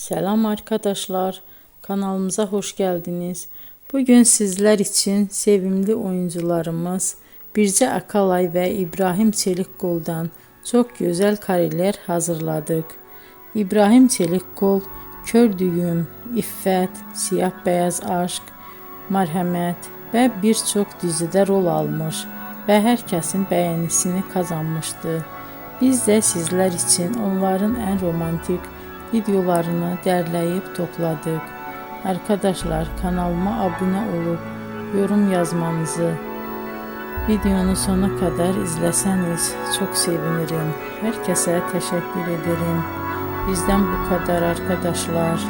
Selam arkadaşlar, kanalımıza hoş geldiniz. Bugün sizler için sevimli oyuncularımız Birce Akalay ve İbrahim Çelikkol'dan çok güzel kareler hazırladık. İbrahim Çelikkol, Kör Düğüm, İffet, Siyah Beyaz Aşk, Merhamet ve birçok dizide rol almış ve herkesin beğenisini kazanmıştı. Biz de sizler için onların en romantik videolarını derleyip topladık. Arkadaşlar, kanalıma abone olup yorum yazmanızı, videonu sona kadar izleseniz çok sevinirim. Herkese teşekkür ederim. Bizden bu kadar arkadaşlar.